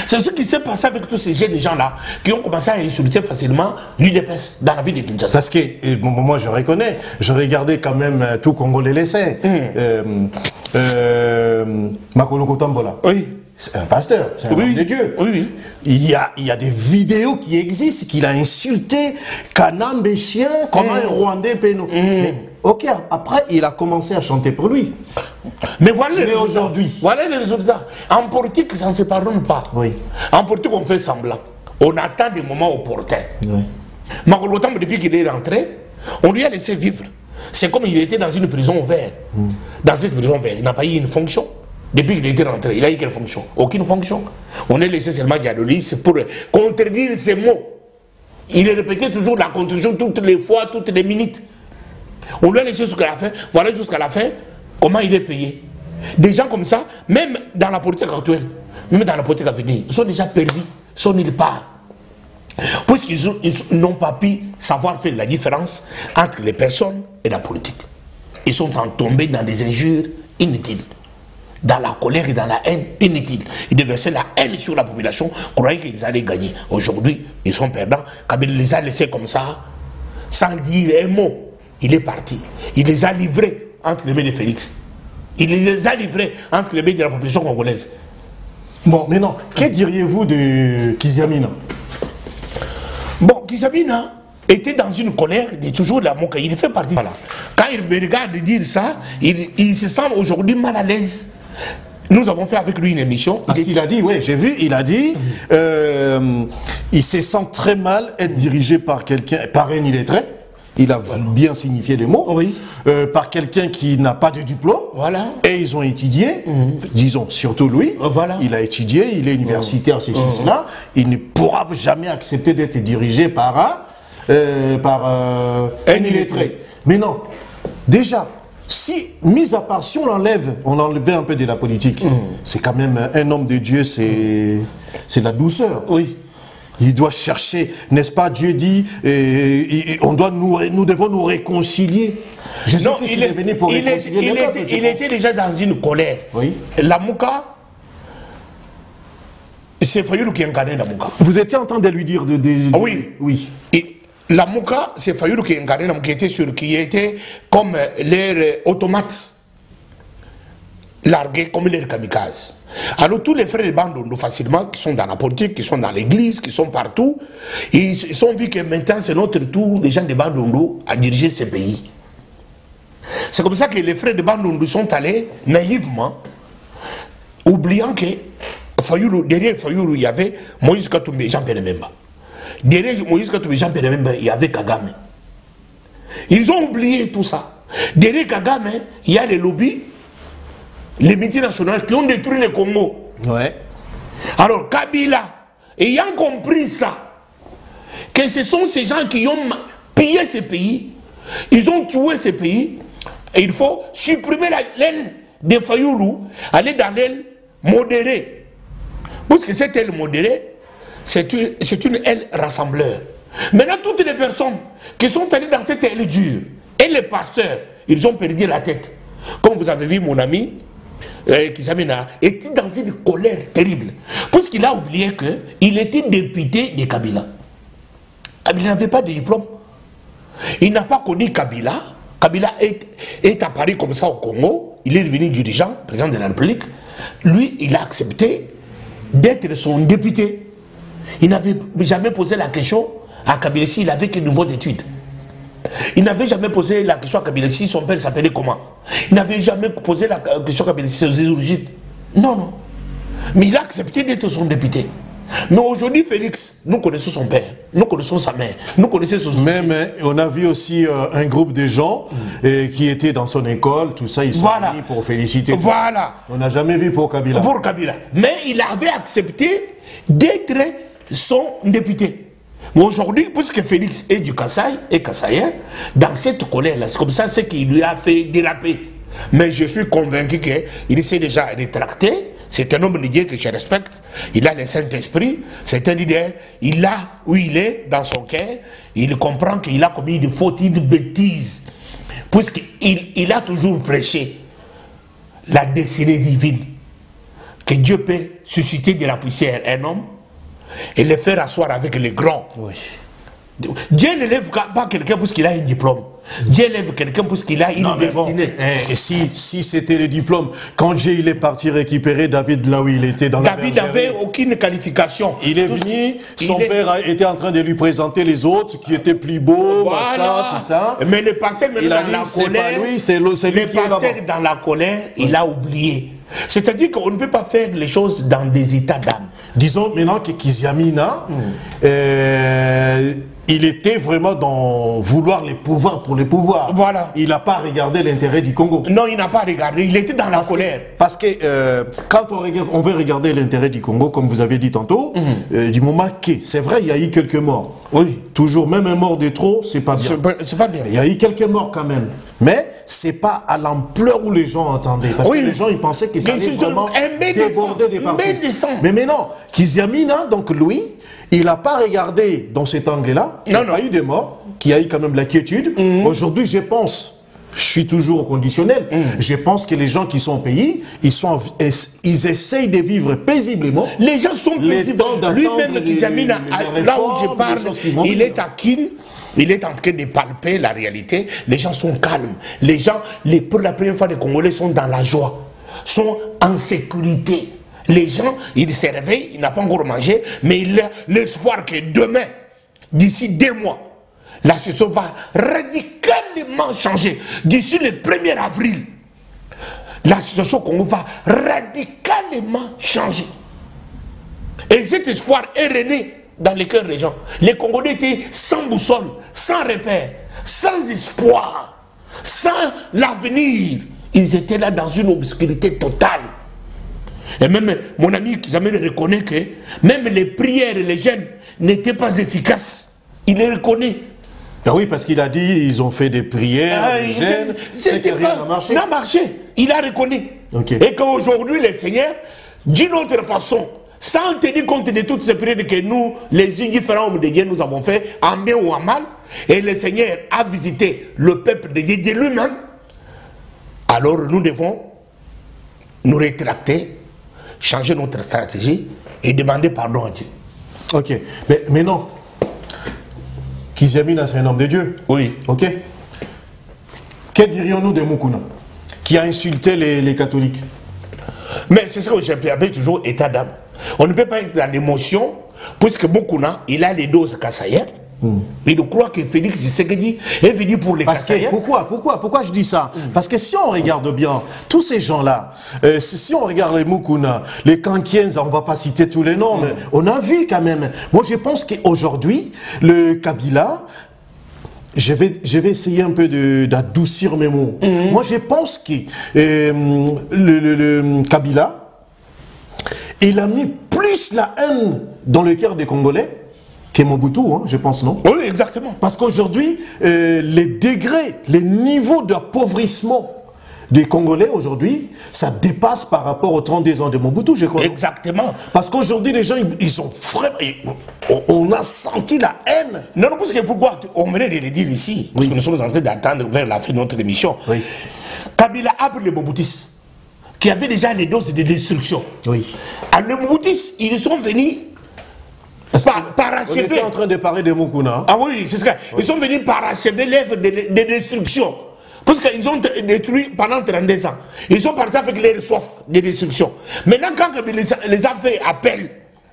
C'est ce qui s'est passé avec tous ces jeunes gens-là qui ont commencé à insulter facilement l'UDPS dans la ville de Kinshasa. Parce que, moi je reconnais, je regardais quand même tout Congolais l'essai. Makolo Kotambola. Oui. C'est un pasteur, c'est un homme de Dieu. Oui, oui. Il y a des vidéos qui existent, qu'il a insulté Kanambe chien, comme un Rwandais péno. Ok, après il a commencé à chanter pour lui. Mais voilà les résultats. Aujourd'hui. Voilà les résultats. En politique, ça ne se pardonne pas. Oui. En politique, on fait semblant. On attend des moments opportuns. Oui. Makolo Kotambo, depuis qu'il est rentré, on lui a laissé vivre. C'est comme il était dans une prison ouverte. Dans cette prison ouverte, il n'a pas eu une fonction. Depuis qu'il était rentré, il a eu quelle fonction? Aucune fonction. On a laissé seulement Diadolis pour contredire ces mots. Il répétait toujours la contribution toutes les fois, toutes les minutes. On lui a laissé jusqu'à la fin. Voilà jusqu'à la fin comment il est payé. Des gens comme ça, même dans la politique actuelle, même dans la politique à venir, ils sont déjà perdus, ils sont nulle part. Puisqu'ils n'ont pas pu savoir faire la différence entre les personnes et la politique. Ils sont tombés dans des injures inutiles. Dans la colère et dans la haine inutile. Ils déversaient la haine sur la population, croyaient qu'ils allaient gagner. Aujourd'hui, ils sont perdants. Kabila les a laissés comme ça, sans dire un mot. Il est parti. Il les a livrés entre les mains de Félix. Il les a livrés entre les mains de la population congolaise. Bon, maintenant, que diriez-vous de Kiziamina? Bon, Kiziamina était dans une colère, il est toujours la Mouka. Il fait partie. Voilà. Quand il me regarde dire ça, il se sent aujourd'hui mal à l'aise. Nous avons fait avec lui une émission. Parce qu'il a dit, oui, j'ai vu, il a dit, il se sent très mal être dirigé par quelqu'un, par un illettré. Il a bien signifié les mots. Oui. Par quelqu'un qui n'a pas de diplôme. Voilà. Et ils ont étudié, disons, surtout lui. Voilà. Il a étudié, il est universitaire, c'est cela. Il ne pourra jamais accepter d'être dirigé par un illettré. Mais non, déjà, si, mis à part, si on enlevait un peu de la politique, c'est quand même un homme de Dieu, c'est la douceur. Oui. Il doit chercher, n'est-ce pas? Dieu dit, nous devons nous réconcilier. Je sais qu'il est venu pour réconcilier les peuples. Il était déjà dans une colère. Oui. La Mouka, c'est Fayoulou qui incarnait la Mouka. Vous étiez en train de lui dire Oui. Oui. La Mouka, c'est Fayoulou qui incarnait la Mouka, qui était comme les automates largués comme les kamikazes. Alors tous les frères de Bandundu facilement, qui sont dans la politique, qui sont dans l'église, qui sont partout, ils sont vus que maintenant c'est notre tour, les gens de Bandundu, à diriger ce pays. C'est comme ça que les frères de Bandundu sont allés naïvement, oubliant que derrière Fayoulou, il y avait Moïse Katumbi et Jean-Pierre Memba. Derrière Moïse Katumbi et Jean-Pierre Memba, il y avait Kagame. Ils ont oublié tout ça. Derrière Kagame, il y a les lobbies, les multinationales qui ont détruit le Congo. Ouais. Alors Kabila, ayant compris ça, que ce sont ces gens qui ont pillé ces pays, ils ont tué ces pays, et il faut supprimer l'aile de Fayoulou, aller dans l'aile modérée. Parce que cette aile modérée, c'est une aile rassembleur. Maintenant, toutes les personnes qui sont allées dans cette aile dure, et les pasteurs, ils ont perdu la tête. Comme vous avez vu mon ami, Kiziamina était dans une colère terrible. Parce qu'il a oublié qu'il était député de Kabila. Kabila n'avait pas de diplôme. Il n'a pas connu Kabila. Kabila est apparu comme ça au Congo. Il est devenu dirigeant, président de la République. Lui, il a accepté d'être son député. Il n'avait jamais posé la question à Kabila s'il avait quel niveau d'études. Il n'avait jamais posé la question à Kabila si son père s'appelait comment. Il n'avait jamais posé la question à Kabila si ses origines. Non, non. Mais il a accepté d'être son député. Mais aujourd'hui, Félix, nous connaissons son père, nous connaissons sa mère, nous connaissons son... Mais on a vu aussi un groupe de gens qui étaient dans son école, tout ça, ils sont venus pour féliciter. Voilà. On n'a jamais vu pour Kabila. Pour Kabila. Mais il avait accepté d'être son député. Mais aujourd'hui, puisque Félix est du Kasaï, et Kassaïen, dans cette colère-là, c'est comme ça ce qui lui a fait déraper. Mais je suis convaincu qu'il s'est déjà rétracté. C'est un homme de Dieu que je respecte. Il a le Saint-Esprit. C'est un leader. Il a où il est dans son cœur. Il comprend qu'il a commis une faute, une bêtise. Puisqu'il a toujours prêché la destinée divine. Que Dieu peut susciter de la poussière un homme et le faire asseoir avec les grands. Oui. Dieu ne lève pas quelqu'un parce qu'il a un diplôme. Dieu lève quelqu'un parce qu'il a une destinée. Bon, et si c'était le diplôme, quand Dieu il est parti récupérer David là où il était dans la David n'avait aucune qualification. Il est venu, son père était en train de lui présenter les autres qui étaient plus beaux, machin, tout ça. Mais le pasteur, dans la colère, le pasteur dans la colère, il a oublié. C'est-à-dire qu'on ne peut pas faire les choses dans des états d'âme. Disons maintenant que Kiziamina, il était vraiment dans vouloir les pouvoirs pour les pouvoirs. Voilà. Il n'a pas regardé l'intérêt du Congo. Non, il n'a pas regardé. Il était dans la colère. Parce que quand on veut regarder l'intérêt du Congo, comme vous avez dit tantôt, du moment que, c'est vrai, il y a eu quelques morts. Oui. Toujours, même un mort de trop, c'est pas bien. C'est pas bien. Il y a eu quelques morts quand même. Mais c'est pas à l'ampleur où les gens entendaient. Parce que les gens, ils pensaient que ça allait vraiment déborder des parties. Mais non, Kiziamina, donc lui, il n'a pas regardé dans cet angle-là, il n'y a pas eu de morts, qu'il y a eu quand même la quiétude. Aujourd'hui, je pense, je suis toujours au conditionnel, je pense que les gens qui sont au pays, ils essayent de vivre paisiblement. Les gens sont paisibles. Lui-même, Kiziamina, là où je parle, il est à Kin. Il est en train de palper la réalité. Les gens sont calmes. Les gens, pour la première fois, les Congolais sont dans la joie, sont en sécurité. Les gens, ils se réveillent, ils n'ont pas encore mangé, mais il a l'espoir que demain, d'ici 2 mois, la situation va radicalement changer. D'ici le 1er avril, la situation au Congo va radicalement changer. Et cet espoir est rené dans les cœurs des gens. Les Congolais étaient sans boussole, sans repère, sans espoir, sans l'avenir. Ils étaient là dans une obscurité totale. Et même mon ami Kizamé reconnaît que même les prières et les jeûnes n'étaient pas efficaces. Il les reconnaît. Ben oui, parce qu'il a dit ils ont fait des prières, des jeûnes, c'est que rien n'a marché. N'a marché. Il a reconnu. Okay. Et qu'aujourd'hui, le Seigneur, d'une autre façon, sans tenir compte de toutes ces prières que nous, les différents hommes de Dieu, nous avons fait, en bien ou en mal, et le Seigneur a visité le peuple de Dieu de lui-même, alors nous devons nous rétracter, changer notre stratégie et demander pardon à Dieu. Ok, mais non. Kiziamina, c'est un homme de Dieu. Oui. Ok. Que dirions-nous de Mukuna, qui a insulté les catholiques? Mais c'est ce que j'ai appelé toujours état d'âme. On ne peut pas être dans l'émotion, puisque Mukuna, il a les doses kassaïennes. Il croit que Félix Tshisekedi est venu pour les Kassaïens. Pourquoi je dis ça? Parce que si on regarde bien, tous ces gens-là, si on regarde les Mukuna, les Kankienza, on ne va pas citer tous les noms, mais on a vu quand même. Moi, je pense qu'aujourd'hui, le Kabila, je vais essayer un peu d'adoucir mes mots. Moi, je pense que le Kabila, il a mis plus la haine dans le cœur des Congolais que Mobutu, hein, je pense, non? Oui, exactement. Parce qu'aujourd'hui, les degrés, les niveaux d'appauvrissement des Congolais aujourd'hui, ça dépasse par rapport aux 32 ans de Mobutu, je crois. Exactement. Parce qu'aujourd'hui, les gens, ils ont vraiment... On a senti la haine. Non, parce que pourquoi on venait de le dire ici, parce que nous sommes en train d'attendre vers la fin de notre émission. Oui. Kabila a pris les Mobutistes, qui avaient déjà les doses de destruction. Oui. Alors les Mobutistes, ils sont venus... parachever. On était en train de parler de Mukuna. Ah oui, c'est ce qu'ils sont venus parachever l'œuvre de destruction. Parce qu'ils ont détruit pendant 32 ans. Ils sont partis avec leur soif de destruction. Maintenant, quand ils les a fait appel,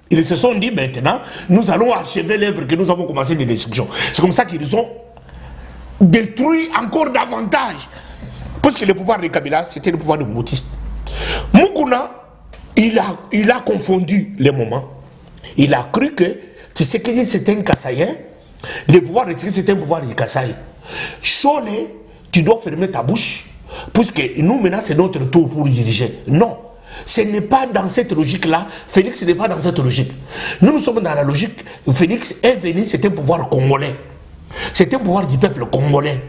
ils se sont dit maintenant, nous allons achever l'œuvre que nous avons commencé de destruction. C'est comme ça qu'ils ont détruit encore davantage. Parce que le pouvoir de Kabila, c'était le pouvoir de Moutiste. Moukouna, il a confondu les moments. Il a cru que Tshisekedi c'était un Kassaïen, le pouvoir de Tshisekedi c'était un pouvoir de Kassaï. Cholet, tu dois fermer ta bouche, puisque nous maintenant c'est notre tour pour diriger. Non, ce n'est pas dans cette logique-là. Félix n'est pas dans cette logique. Nous sommes dans la logique. Félix est venu, c'était un pouvoir congolais. C'est un pouvoir du peuple congolais.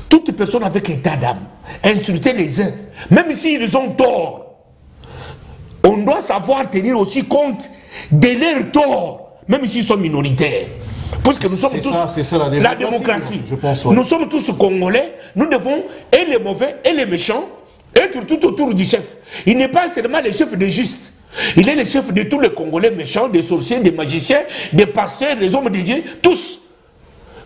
Toute personne avec état d'âme, insulter les uns, même s'ils ont tort, on doit savoir tenir aussi compte de leurs torts, même s'ils sont minoritaires. Parce que nous sommes tous la démocratie. Je pense, ouais. Nous sommes tous congolais, nous devons, et les mauvais et les méchants, être tout autour du chef. Il n'est pas seulement le chef des justes, il est le chef de tous les Congolais méchants, des sorciers, des magiciens, des pasteurs, des hommes de Dieu, tous.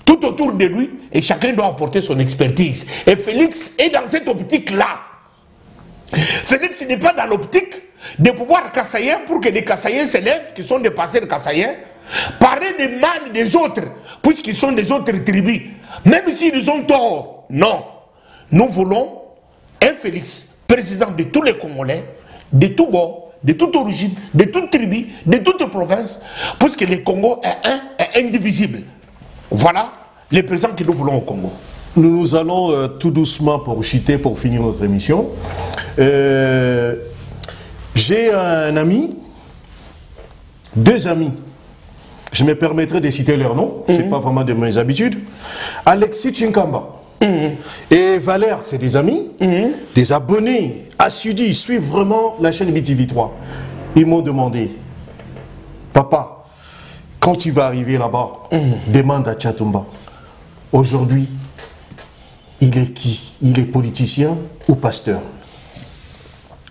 Tout autour de lui, et chacun doit apporter son expertise. Et Félix est dans cette optique-là. Félix n'est pas dans l'optique de pouvoir kassaïens pour que les kassaïens s'élèvent, qui sont des pasteurs kassaïens, parler des mal des autres, puisqu'ils sont des autres tribus, même s'ils ont tort. Non. Nous voulons un Félix, président de tous les Congolais, de tous bords, de toute origine, de toute tribu, de toute province, puisque le Congo est indivisible. Voilà les présents que nous voulons au Congo. Nous allons tout doucement pour chuter, pour finir notre émission. J'ai un ami, deux amis, je me permettrai de citer leur nom, c'est pas vraiment de mes habitudes. Alexis Chinkamba et Valère, c'est des amis, des abonnés assidus, ils suivent vraiment la chaîne BTV3. Ils m'ont demandé, papa, quand tu vas arriver là-bas, demande à Tchatumba. Aujourd'hui, il est qui? Il est politicien ou pasteur?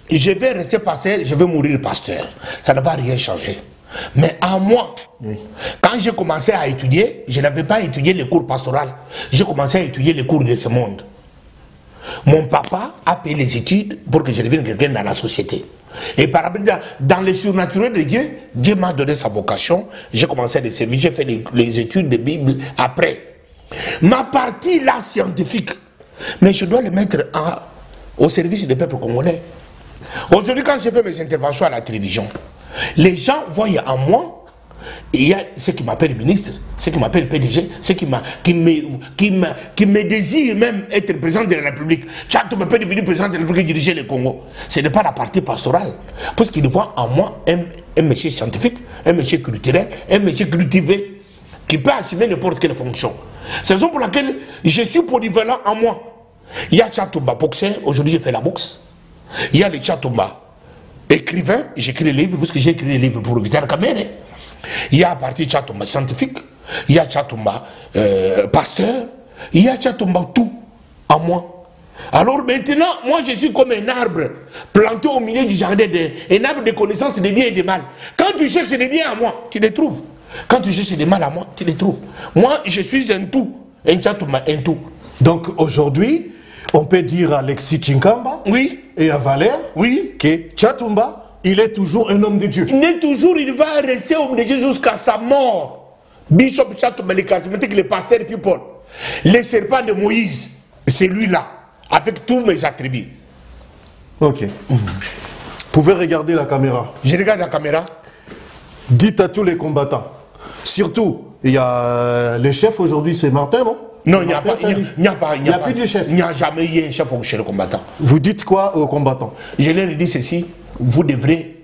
Je vais rester pasteur, je vais mourir pasteur. Ça ne va rien changer. Mais à moi, quand j'ai commencé à étudier, je n'avais pas étudié les cours pastoraux. J'ai commencé à étudier les cours de ce monde. Mon papa a payé les études pour que je devienne quelqu'un dans la société. Et par rapport dans le surnaturel de Dieu, Dieu m'a donné sa vocation. J'ai commencé à les servir, j'ai fait les études de Bible après. Ma partie là scientifique, mais je dois le mettre au service des peuples congolais. Aujourd'hui, quand je fais mes interventions à la télévision, les gens voient en moi, il y a ceux qui m'appellent ministre, ceux qui m'appellent PDG, ceux qui me désirent même être président de la République. Chaque me peut devenir président de la République et diriger le Congo. Ce n'est pas la partie pastorale. Parce qu'ils voient en moi un monsieur scientifique, un monsieur culturel, un monsieur cultivé, qui peut assumer n'importe quelle fonction. C'est la raison pour laquelle je suis polyvalent en moi. Il y a Tchatumba, boxeur, aujourd'hui je fais la boxe. Il y a le Tchatumba, écrivain, j'écris les livres, parce que j'ai écrit les livres pour Vital Kamerhe. Il y a à partir de Tchatumba scientifique, il y a Tchatumba pasteur, il y a Tchatumba tout en moi. Alors maintenant, moi je suis comme un arbre planté au milieu du jardin, un arbre de connaissance des biens et des mal. Quand tu cherches des biens à moi, tu les trouves. Quand tu cherches des mal à moi, tu les trouves. Moi, je suis un tout, un Tchatumba, un tout. Donc aujourd'hui, on peut dire à Alexis Chinkamba, oui, et à Valère, oui, que Tchatumba, il est toujours un homme de Dieu. Il va rester homme de Dieu jusqu'à sa mort. Bishop Tchatumba, le charismatique, le pasteur people, le serpent de Moïse, c'est lui-là, avec tous mes attributs. Ok. Vous pouvez regarder la caméra. Je regarde la caméra. Dites à tous les combattants. Surtout, il y a le chef aujourd'hui, c'est Martin, non? Non, il n'y a pas. Il n'y a plus de chef. Il n'y a jamais eu un chef chez le combattant. Vous dites quoi aux combattants? Je leur ai dit ceci, vous devrez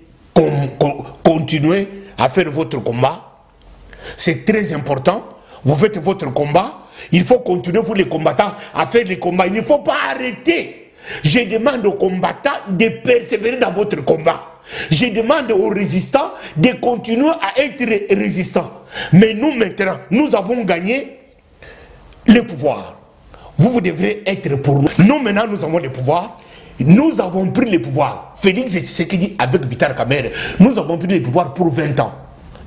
continuer à faire votre combat. C'est très important. Vous faites votre combat. Il faut continuer, vous les combattants, à faire les combats. Il ne faut pas arrêter. Je demande aux combattants de persévérer dans votre combat. Je demande aux résistants de continuer à être résistants. Mais nous maintenant, nous avons gagné le pouvoir. Vous devrez être pour nous. Nous maintenant, nous avons le pouvoir. Nous avons pris le pouvoir. Félix Tshisekedi avec Vital Kamerhe, nous avons pris le pouvoir pour 20 ans.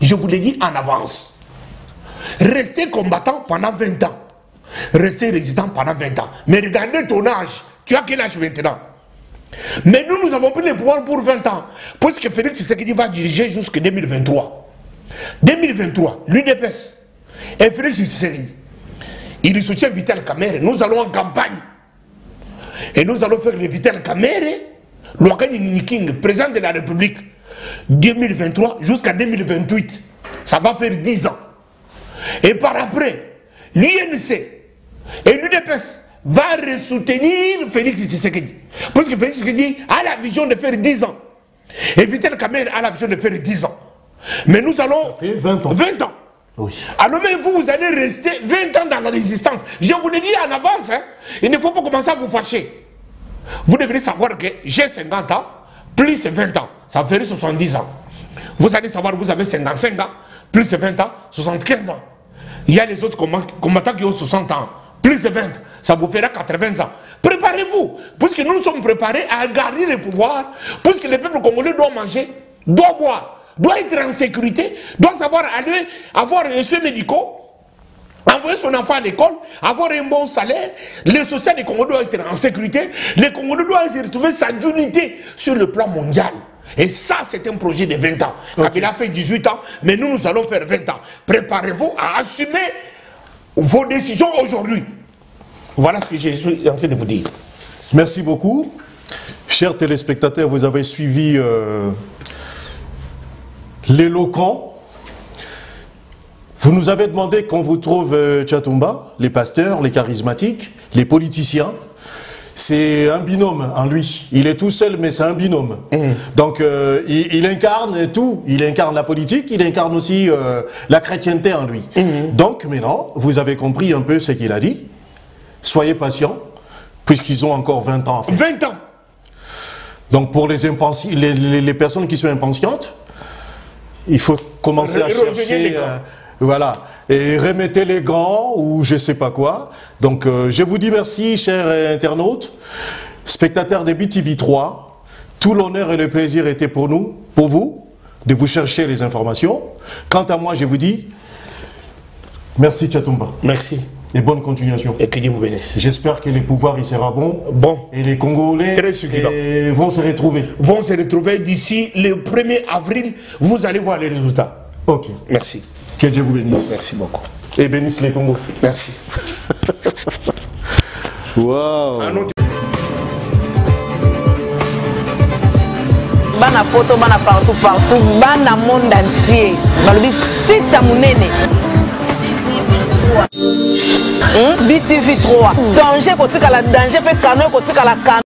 Je vous l'ai dit en avance. Restez combattant pendant 20 ans. Restez résistant pendant 20 ans. Mais regardez ton âge. Tu as quel âge maintenant? Mais nous avons pris le pouvoir pour 20 ans. Puisque Félix Tshisekedi va diriger jusqu'en 2023. 2023, l'UDPS et Félix Tshisekedi, il soutient Vital Kamerhe. Nous allons en campagne. Et nous allons faire le Vital Kamerhe, Lwakani Niking, président de la République, 2023 jusqu'à 2028. Ça va faire 10 ans. Et par après, l'UNC et l'UDPS va soutenir Félix Tshisekedi. Parce que Félix Tshisekedi a la vision de faire 10 ans. Et Vital Kamerhe a la vision de faire 10 ans. Mais nous allons... Ça fait 20 ans. 20 ans. Oui. Alors même vous, vous allez rester 20 ans dans la résistance. Je vous le dis en avance, hein, il ne faut pas commencer à vous fâcher. Vous devrez savoir que j'ai 50 ans, plus 20 ans, ça ferait 70 ans. Vous allez savoir, vous avez 55 ans, plus 20 ans, 75 ans. Il y a les autres combattants qui ont 60 ans, plus 20, ça vous fera 80 ans. Préparez-vous, puisque nous sommes préparés à garder le pouvoir, puisque le peuple congolais doit manger, doit boire, doit être en sécurité, doit savoir aller avoir les soins médicaux, envoyer son enfant à l'école, avoir un bon salaire, le social des Congolais doit être en sécurité, les Congolais doivent retrouver sa dignité sur le plan mondial. Et ça, c'est un projet de 20 ans. Okay. Il a fait 18 ans, mais nous allons faire 20 ans. Préparez-vous à assumer vos décisions aujourd'hui. Voilà ce que je suis en train de vous dire. Merci beaucoup. Chers téléspectateurs, vous avez suivi l'éloquent. Vous nous avez demandé qu'on vous trouve Tchatumba, les pasteurs, les charismatiques, les politiciens. C'est un binôme en lui. Il est tout seul, mais c'est un binôme. Donc, il incarne tout. Il incarne la politique, il incarne aussi la chrétienté en lui. Donc, maintenant, vous avez compris un peu ce qu'il a dit. Soyez patients, puisqu'ils ont encore 20 ans à faire. 20 ans. Donc, pour les personnes qui sont impatientes, il faut commencer à chercher... voilà. Et remettez les gants ou je ne sais pas quoi. Donc, je vous dis merci, chers internautes, spectateurs de BTV3. Tout l'honneur et le plaisir était pour nous, pour vous, de vous chercher les informations. Quant à moi, je vous dis merci, Tchatumba. Merci. Et bonne continuation. Et que Dieu vous bénisse. J'espère que les pouvoirs, il sera bon. Bon. Et les Congolais vont se retrouver. Vont se retrouver d'ici le 1er avril. Vous allez voir les résultats. Ok. Merci. Que Dieu vous bénisse. Merci beaucoup. Et bénisse les Congos. Merci. Wow. Bana poto, bana partout, bana monde entier. Balobi site ya munene. BTV3. Danger kotika la danger pe kano kotika la kano.